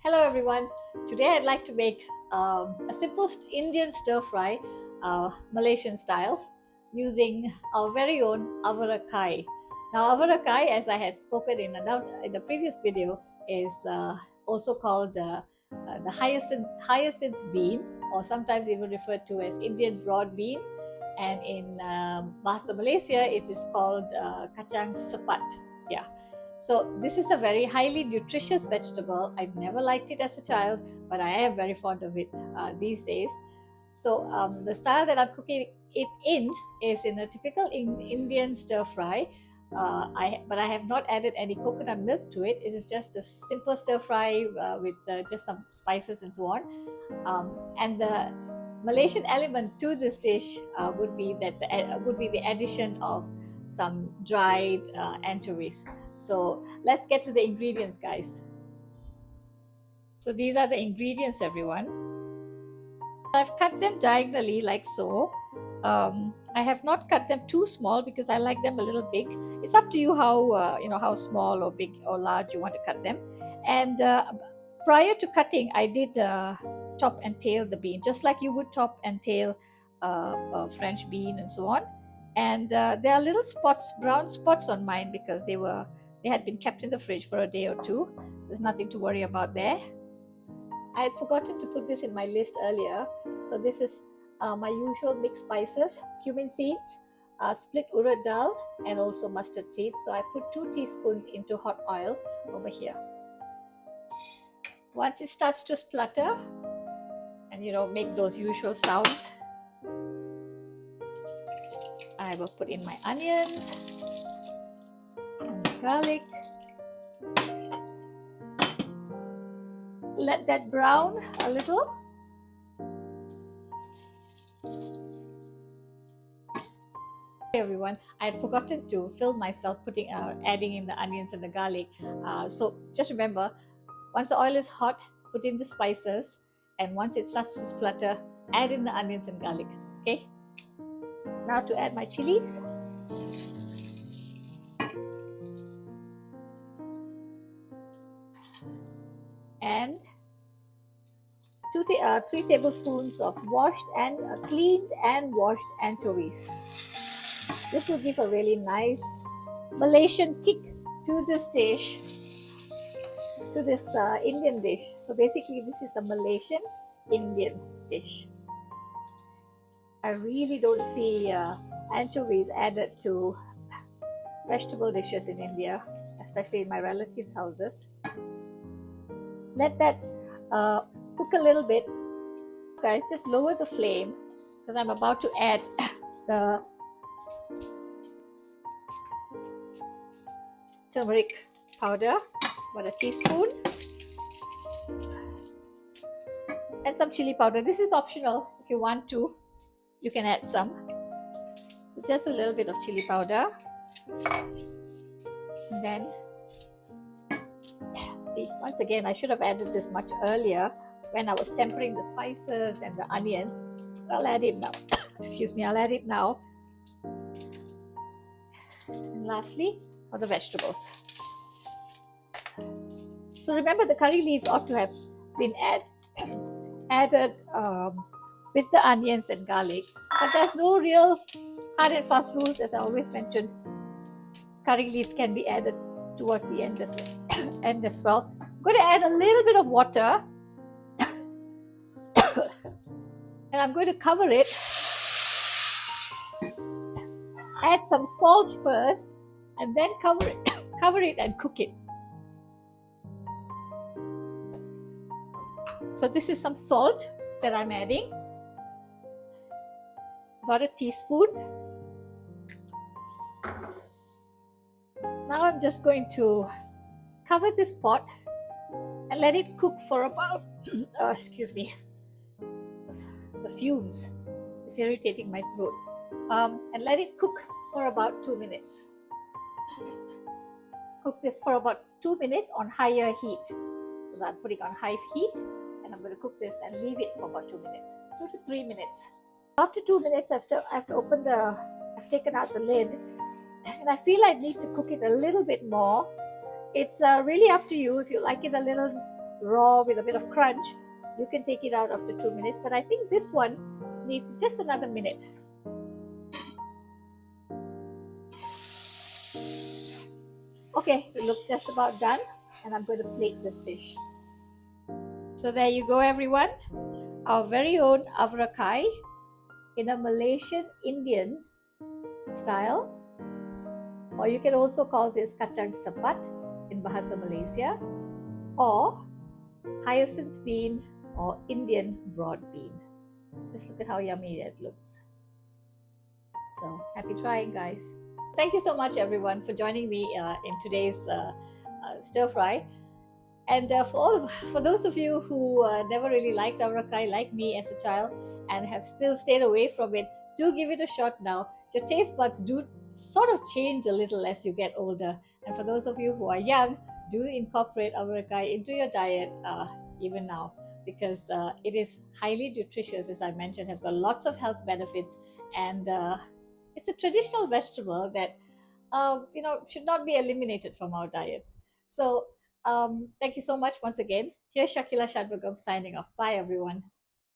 Hello everyone. Today I'd like to make a simple Indian stir fry, Malaysian style, using our very own Avarakaai. Now Avarakaai, as I had spoken in the previous video, is also called the hyacinth bean, or sometimes even referred to as Indian broad bean. And in Bahasa Malaysia, it is called kacang sepat. Yeah. So this is a very highly nutritious vegetable. I've never liked it as a child, but I am very fond of it these days. So the style that I'm cooking it in is in a typical Indian stir fry. But I have not added any coconut milk to it. It is just a simple stir fry with just some spices and so on. And the Malaysian element to this dish would be the addition of some dried anchovies. So let's get to the ingredients, guys. So these are the ingredients, everyone. I've cut them diagonally like so. I have not cut them too small because I like them a little big. It's up to you how small or big or large you want to cut them. And prior to cutting, I did top and tail the bean, just like you would top and tail a French bean and so on. And there are little spots, brown spots on mine because they had been kept in the fridge for a day or two. There's nothing to worry about there. I had forgotten to put this in my list earlier. So this is my usual mixed spices: cumin seeds, split urad dal, and also mustard seeds. So I put 2 teaspoons into hot oil over here. Once it starts to splutter and make those usual sounds, I will put in my onions and garlic. Let that brown a little. Hey everyone, I had forgotten to film myself adding in the onions and the garlic. So just remember, once the oil is hot, put in the spices, and once it starts to splutter, add in the onions and garlic. Okay? Now to add my chilies. And 3 tablespoons of cleaned and washed anchovies. This will give a really nice Malaysian kick to this dish, to this Indian dish. So basically this is a Malaysian Indian dish. I really don't see anchovies added to vegetable dishes in India, especially in my relatives' houses. Let that cook a little bit. Guys, just lower the flame because I'm about to add the turmeric powder, about a teaspoon, and some chili powder. This is optional. If you want to, you can add some. So just a little bit of chili powder. And then, see, once again, I should have added this much earlier when I was tempering the spices and the onions. I'll add it now. Excuse me, I'll add it now. And lastly, for the vegetables. So remember, the curry leaves ought to have been added with the onions and garlic. But there's no real hard and fast rules, as I always mentioned. Curry leaves can be added towards the end as well. I'm going to add a little bit of water. And I'm going to cover it. Add some salt first, and then cover it and cook it. So this is some salt that I'm adding, about a teaspoon. Now I'm just going to cover this pot and let it cook for about, excuse me, the fumes is irritating my throat. And let it cook for about 2 minutes. Cook this for about 2 minutes on higher heat. So I'm putting on high heat, and I'm going to cook this and leave it for about 2 minutes, 2 to 3 minutes. After 2 minutes, I've taken out the lid, and I feel I need to cook it a little bit more. It's really up to you. If you like it a little raw with a bit of crunch, you can take it out after 2 minutes. But I think this one needs just another minute. Okay, it looks just about done, and I'm going to plate this dish. So there you go, everyone. Our very own Avarakaai in a Malaysian Indian style, or you can also call this kacang sepat in Bahasa Malaysia, or hyacinth bean or Indian broad bean. Just look at how yummy it looks. So happy trying, guys. Thank you so much, everyone, for joining me in today's stir fry. And for those of you who never really liked Avarakaai like me as a child and have still stayed away from it, do give it a shot now. Your taste buds do sort of change a little as you get older. And for those of you who are young, do incorporate Avarakaai into your diet even now, because it is highly nutritious, as I mentioned, has got lots of health benefits, and it's a traditional vegetable that should not be eliminated from our diets. So thank you so much once again. Here's Shakila Shadbagam signing off. Bye, everyone.